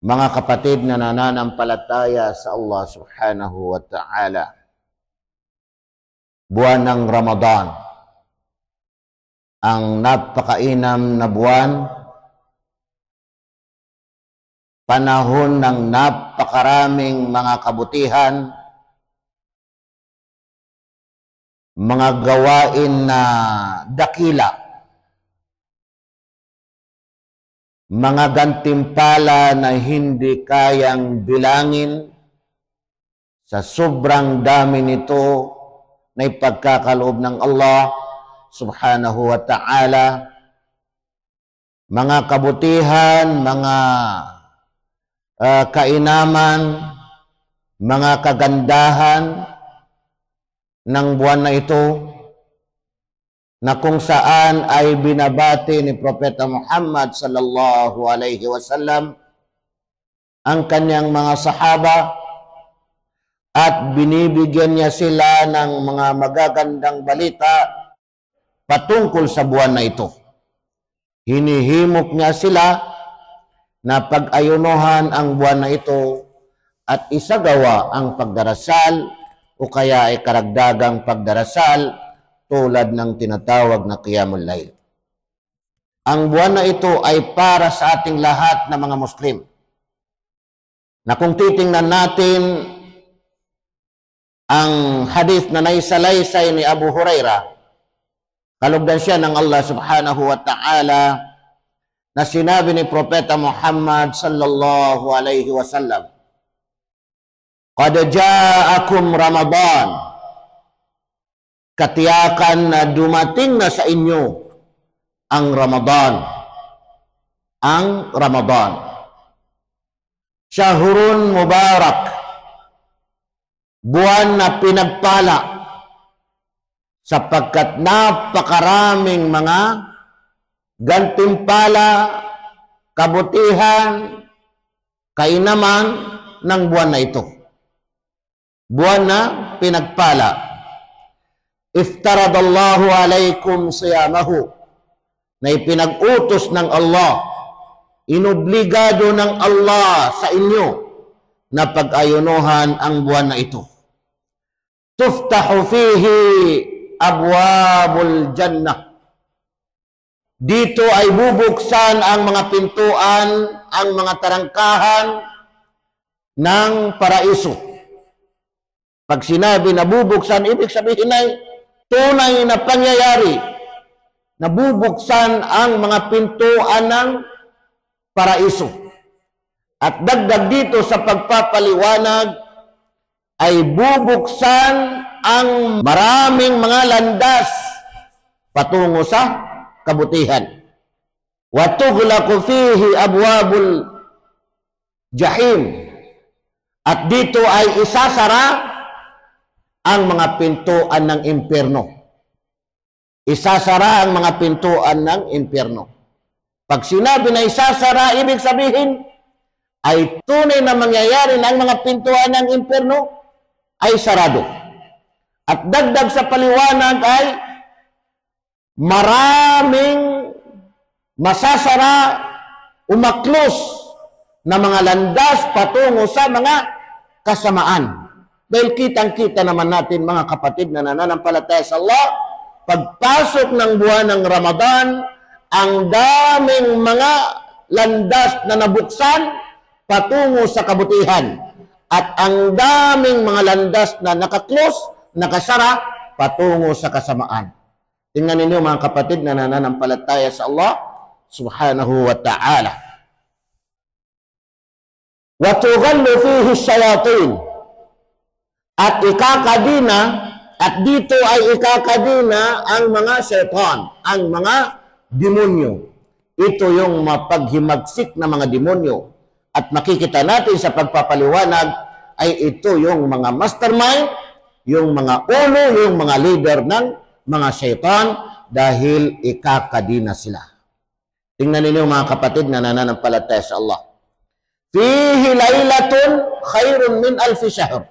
Mga kapatid na nananampalataya sa Allah subhanahu wa ta'ala, buwan ng Ramadan, ang napakainam na buwan, panahon ng napakaraming mga kabutihan, mga gawain na dakila, mga gantimpala na hindi kayang bilangin sa sobrang dami nito na ipagkakaloob ng Allah subhanahu wa ta'ala, mga kabutihan, mga kainaman, mga kagandahan ng buwan na ito, na kung saan ay binabati ni Propeta Muhammad sallallahu alaihi wasallam ang kanyang mga sahaba at binibigyan niya sila ng mga magagandang balita patungkol sa buwan na ito. Hinihimok niya sila na pag-ayunuhan ang buwan na ito at isagawa ang pagdarasal o kaya ay karagdagang pagdarasal tulad ng tinatawag na Qiyamul Layl. Ang buwan na ito ay para sa ating lahat na mga Muslim, na kung titingnan natin ang hadith na naisalaysay ni Abu Hurairah, kalugdan siya ng Allah subhanahu wa ta'ala, na sinabi ni Propeta Muhammad sallallahu alaihi wasallam, "Qad ja'akum Ramadan." Katiyakan na dumating na sa inyo ang Ramadan. Ang Ramadan. Syahrun Mubarak. Buwan na pinagpala sapagkat napakaraming mga gantimpala, kabutihan, kainaman ng buwan na ito. Buwan na pinagpala. Iftaradallahu alaykum siyamahu, na ipinag-utos ng Allah, inobligado ng Allah sa inyo na pag-ayunuhan ang buwan na ito. Tuftahu fihi abwabul jannah. Dito ay bubuksan ang mga pintuan, ang mga tarangkahan ng paraiso. Pag sinabi na bubuksan, ibig sabihin ay tunay na pangyayari na bubuksan ang mga pintuan ng paraiso. At dagdag dito sa pagpapaliwanag ay bubuksan ang maraming mga landas patungo sa kabutihan. Wa tughlaqu fihi abwabul jahim. At dito ay isasara ang mga pintuan ng impyerno. Isasara ang mga pintuan ng impyerno. Pag sinabi na isasara, ibig sabihin ay tunay na mangyayari na ang mga pintuan ng impyerno ay sarado. At dagdag sa paliwanag ay maraming masasara, umaklos na mga landas patungo sa mga kasamaan. Dahil kitang-kita naman natin mga kapatid na nananampalataya sa Allah, pagpasok ng buwan ng Ramadan, ang daming mga landas na nabuksan patungo sa kabutihan. At ang daming mga landas na nakaklose, nakasara, patungo sa kasamaan. Tingnan ninyo mga kapatid na nananampalataya sa Allah subhanahu wa ta'ala. Wa tughallu fihi syayatin. At ikakadina, at dito ay ikakadina ang mga syaitan, ang mga demonyo. Ito yung mapaghimagsik na mga demonyo. At makikita natin sa pagpapaliwanag ay ito yung mga mastermind, yung mga ulo, yung mga leader ng mga syaitan dahil ikakadina sila. Tingnan ninyo mga kapatid na nananampalataya sa Allah. Fihi laylatun khairun min alfi shahr.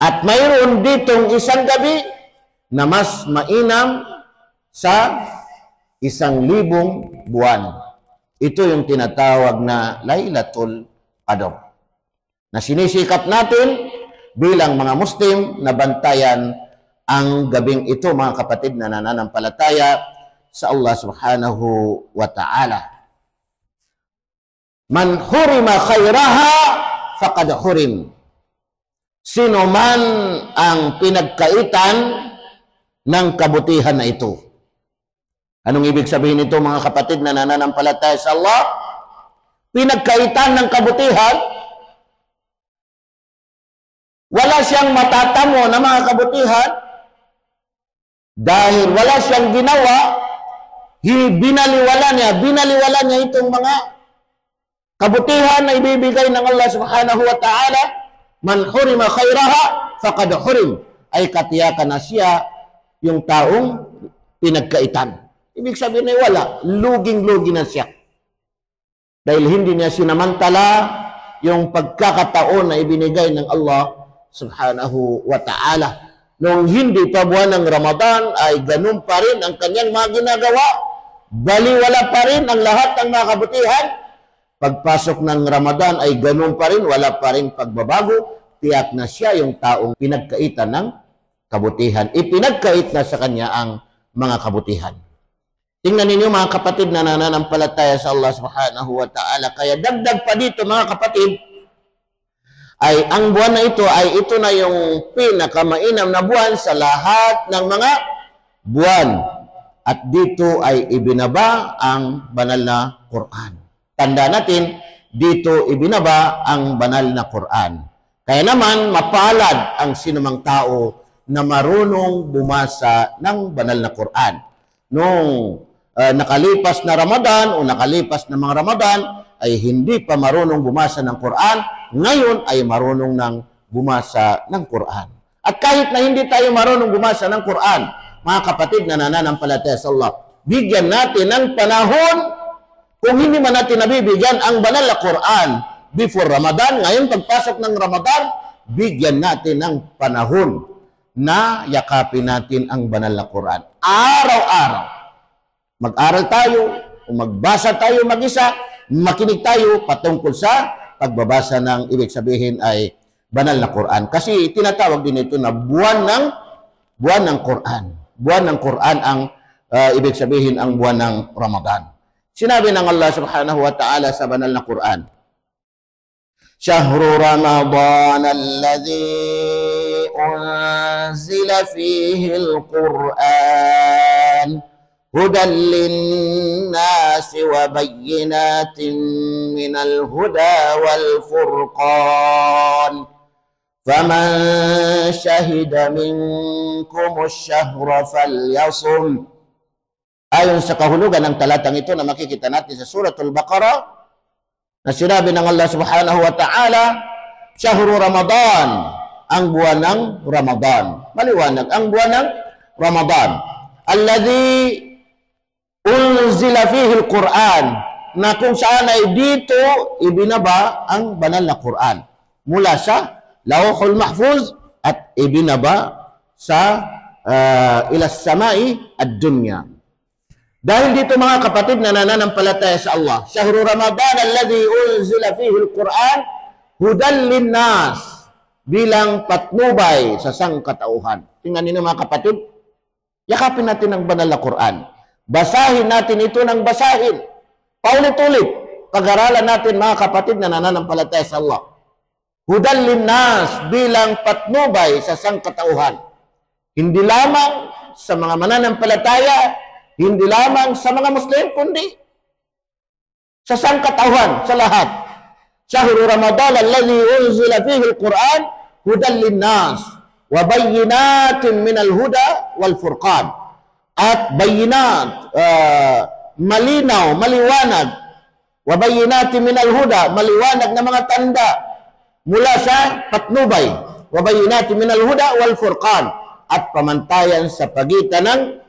At mayroon ditong isang gabi na mas mainam sa 1,000 buwan. Ito yung tinatawag na Laylatul Qadr, na sinisikap natin bilang mga Muslim na bantayan ang gabing ito, mga kapatid na nananampalataya sa Allah subhanahu wa ta'ala. Man hurima khairaha faqad hurim. Sino man ang pinagkaitan ng kabutihan na ito. Anong ibig sabihin nito, mga kapatid na nananampalataya sa Allah? Pinagkaitan ng kabutihan, wala siyang matatamo na mga kabutihan dahil wala siyang ginawa, binaliwala niya itong mga kabutihan na ibibigay ng Allah subhanahu wa ta'ala. Man hurima khairaha faqad hurim, ay katiyakan na siya yung taong pinagkaitan. Ibig sabihin ay wala, luging-lugi na siya. Dahil hindi niya sinamantala yung pagkakataon na ibinigay ng Allah subhanahu wa ta'ala. Nung hindi pa buwan ng Ramadan ay ganun pa rin ang kanyang mga ginagawa. Baliwala pa rin ang lahat ng mga kabutihan. Pagpasok ng Ramadan ay ganun pa rin, wala pa rin pagbabago. Tiyak na siya yung taong pinagkaitan ng kabutihan. Ipinagkait na sa kanya ang mga kabutihan. Tingnan ninyo, mga kapatid na nananampalataya sa Allah subhanahu wa ta'ala. Kaya dagdag pa dito, mga kapatid, ay ang buwan na ito ay ito na yung pinakamainam na buwan sa lahat ng mga buwan. At dito ay ibinaba ang banal na Quran. Tanda natin, dito ibinaba ang banal na Quran. Kaya naman, mapalad ang sinumang tao na marunong bumasa ng banal na Quran. Nung nakalipas na Ramadan o nakalipas na mga Ramadan ay hindi pa marunong bumasa ng Quran, ngayon ay marunong nang bumasa ng Quran. At kahit na hindi tayo marunong bumasa ng Quran, mga kapatid na nananampalataya sa Allah, bigyan natin ng panahon. Kung hindi man natin nabibigyan ang banal na Quran before Ramadan, ngayon pagpasok ng Ramadan, bigyan natin ng panahon na yakapin natin ang banal na Quran. Araw-araw. Mag-aral tayo, o magbasa tayo mag-isa, makinig tayo patungkol sa pagbabasa ng ibig sabihin ay banal na Quran. Kasi tinatawag din ito na buwan ng Quran. Buwan ng Quran ang ibig sabihin ang buwan ng Ramadan. Sinabi ng Allah subhanahu wa ta'ala sa banal na Quran, Shahru Ramadan alladhi unzila fihi al-Quran hudan linnasi wa bayyinatin minal huda wal furqan faman shahida minkum ash-shahra falyasum. Ayon sa kahulugan ng talatang ito na makikita natin sa Suratul Baqarah, na sinabi ng Allah subhanahu wa ta'ala, Shahru Ramadan, ang buwan ng Ramadan. Maliwanag, ang buwan ng Ramadan. Alladhi unzila fihi al-Quran, na kung saan ay dito ibinaba ang banal na Quran. Mula sa Lawhul Mahfuz at ibinaba sa ilas samai ad-dunya. Dahil dito, mga kapatid na nananampalataya sa Allah, Shahru Ramadan alladhi unzila fihi al-Quran hudan linnas, bilang patnubay sa sangkatauhan. Tingnan niyo, mga kapatid, yakapin natin ang banal na Quran. Basahin natin ito ng basahin. Paulit-ulit, pag-aralan natin, mga kapatid na nananampalataya sa Allah. Hudan linnas, bilang patnubay sa sangkatauhan. Hindi lamang sa mga mananampalataya, hindi lamang sa mga Muslim, kundi sa sangkatauhan, sa lahat. Shahru Ramadan alladhi unzila fihi al-Quran hudan linnas wa bayyinatin minal huda wal furqan. At bayinat, malinaw, maliwanag, wa bayyinatin minal huda, maliwanag na mga tanda mula sa patnubay, wa bayyinatin minal huda wal furqan, at pamantayan sa pagitan ng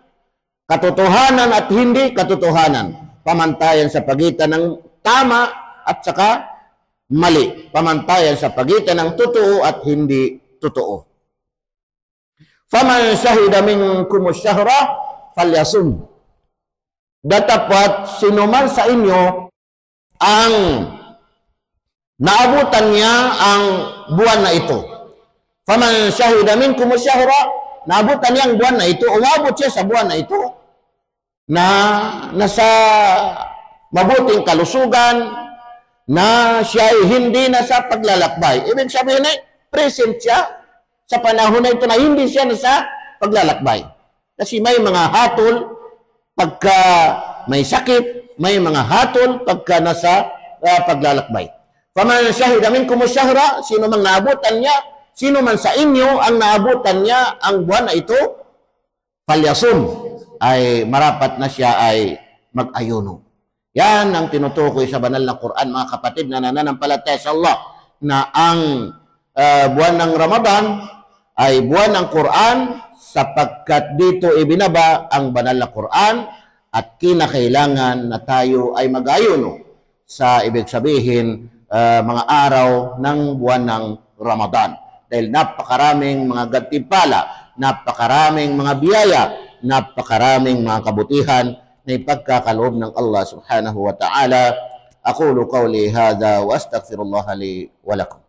katotohanan at hindi katotohanan. Pamantayan sa pagitan ng tama at saka mali. Pamantayan sa pagitan ng totoo at hindi totoo. Faman shahida minkum ash-shahra falyasum. Datapat sino man sa inyo ang naabutan niya ang buwan na ito. Faman shahida minkum ash-shahra, naabutan niya ang buwan na ito, umabot siya sa buwan na ito, na nasa mabuting kalusugan, na siya ay hindi na sa paglalakbay. Ibig sabihin ay present siya sa panahon na ito na hindi siya nasa paglalakbay. Kasi may mga hatol pagka may sakit, may mga hatol pagka nasa paglalakbay. Faman shahida minkum ash-shahra, sino mang naabutan niya, sino man sa inyo ang naabutan niya ang buwan na ito, falyasum, ay marapat na siya ay mag-ayuno. Yan ang tinutukoy sa banal na Quran, mga kapatid na nananampalataya sa Allah, na ang buwan ng Ramadan ay buwan ng Quran, sapagkat dito ibinaba ang banal na Quran at kinakailangan na tayo ay mag-ayuno sa ibig sabihin mga araw ng buwan ng Ramadan. Dahil napakaraming mga gantimpala, napakaraming mga biyaya, napakaraming mga kabutihan na ipagkakaloob ng Allah subhanahu wa ta'ala. Aqulu qawli hadha wa astaghfirullah li wa lakum.